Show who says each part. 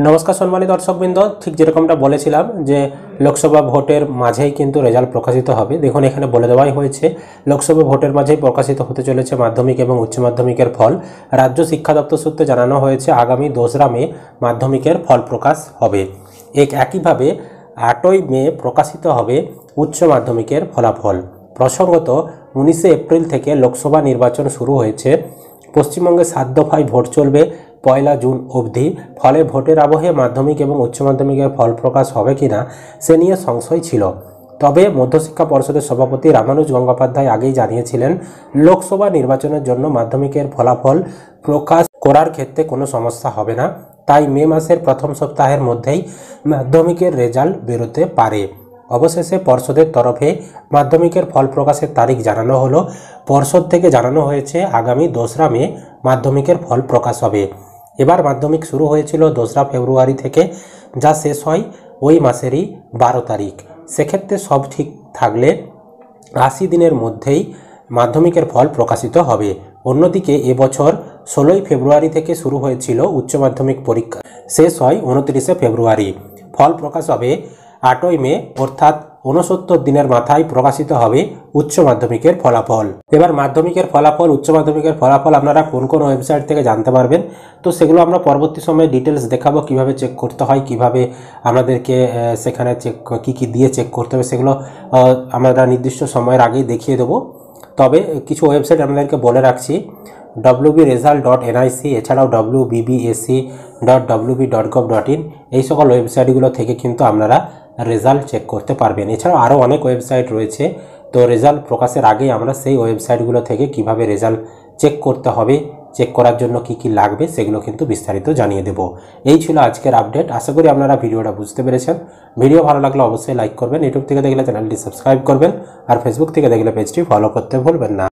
Speaker 1: নমস্কার সম্মানিত দর্শকবৃন্দ, ঠিক যেরকমটা বলেছিলাম যে লোকসভা ভোটের মাঝেই কিন্তু রেজাল্ট প্রকাশিত হবে। দেখুন, এখানে বলে দেওয়াই হয়েছে লোকসভা ভোটের মাঝেই প্রকাশিত হতে চলেছে মাধ্যমিক এবং উচ্চ মাধ্যমিকের ফল। রাজ্য শিক্ষা দপ্তর সূত্রে জানানো হয়েছে আগামী 2রা মে মাধ্যমিকের ফল প্রকাশ হবে। একইভাবে 8ই মে প্রকাশিত হবে উচ্চ মাধ্যমিকের ফলাফল। প্রসঙ্গত 19শে এপ্রিল থেকে লোকসভা নির্বাচন শুরু হয়েছে। পশ্চিমবঙ্গে 7 দফায় ভোট চলবে 1 জুন অবধি। ফলে ভোটের আবহে মাধ্যমিক এবং উচ্চ মাধ্যমিকের ফল প্রকাশ হবে কিনা সে নিয়ে সংশয় ছিল। তবে মধ্যশিক্ষা পর্ষদের সভাপতি রামানুজ গঙ্গোপাধ্যায় আগেই জানিয়েছিলেন লোকসভা নির্বাচনের জন্য মাধ্যমিকের ফলাফল প্রকাশ করার ক্ষেত্রে কোনো সমস্যা হবে না। তাই মে মাসের প্রথম সপ্তাহের মধ্যেই মাধ্যমিকের রেজাল্ট বেরোতে পারে। অবশেষে পর্ষদের তরফে মাধ্যমিকের ফল প্রকাশের তারিখ জানানো হলো। পর্ষদ থেকে জানানো হয়েছে আগামী 2রা মে মাধ্যমিকের ফল প্রকাশ হবে। এবার মাধ্যমিক শুরু হয়েছিল 2রা ফেব্রুয়ারি থেকে, যা শেষ হয় ওই মাসেরই 12 তারিখ। সেক্ষেত্রে সব ঠিক থাকলে 80 দিনের মধ্যেই মাধ্যমিকের ফল প্রকাশিত হবে। অন্যদিকে এবছর 16ই ফেব্রুয়ারি থেকে শুরু হয়েছিল উচ্চ মাধ্যমিক পরীক্ষা, শেষ হয় 29শে ফেব্রুয়ারি। ফল প্রকাশ হবে 8ই মে, অর্থাৎ 69 দিনের মাথায় প্রকাশিত হবে উচ্চ মাধ্যমিকের ফলাফল। এবার মাধ্যমিকের ফলাফল, উচ্চ মাধ্যমিকের ফলাফল আপনারা কোন কোন ওয়েবসাইট থেকে জানতে পারবেন, তো সেগুলো আমরা পরবর্তী সময়ে ডিটেলস দেখাবো, কিভাবে চেক করতে হয়, কিভাবে আমাদেরকে সেখানে চেক কী দিয়ে চেক করতে হবে, সেগুলো আমরা নির্দিষ্ট সময়ের আগেই দেখিয়ে দেবো। তবে কিছু ওয়েবসাইট আপনাদেরকে বলে রাখছি, wbresult.nic, এছাড়াও wbbsc.wb.gov.in, এই সকল ওয়েবসাইটগুলো থেকে কিন্তু আপনারা রেজাল্ট চেক করতে পারবেন। এছাড়াও আরও অনেক ওয়েবসাইট রয়েছে, তো রেজাল্ট প্রকাশের আগেই আমরা সেই ওয়েবসাইটগুলো থেকে কিভাবে রেজাল্ট চেক করতে হবে, চেক করার জন্য কি কি লাগবে, সেগুলো কিন্তু বিস্তারিত জানিয়ে দেব। এই ছিল আজকের আপডেট। আশা করি আপনারা ভিডিওটা বুঝতে পেরেছেন। ভিডিও ভালো লাগলে অবশ্যই লাইক করবেন, ইউটিউব থেকে দেখলে চ্যানেলটি সাবস্ক্রাইব করবেন, আর ফেসবুক থেকে দেখলে পেজটি ফলো করতে ভুলবেন না।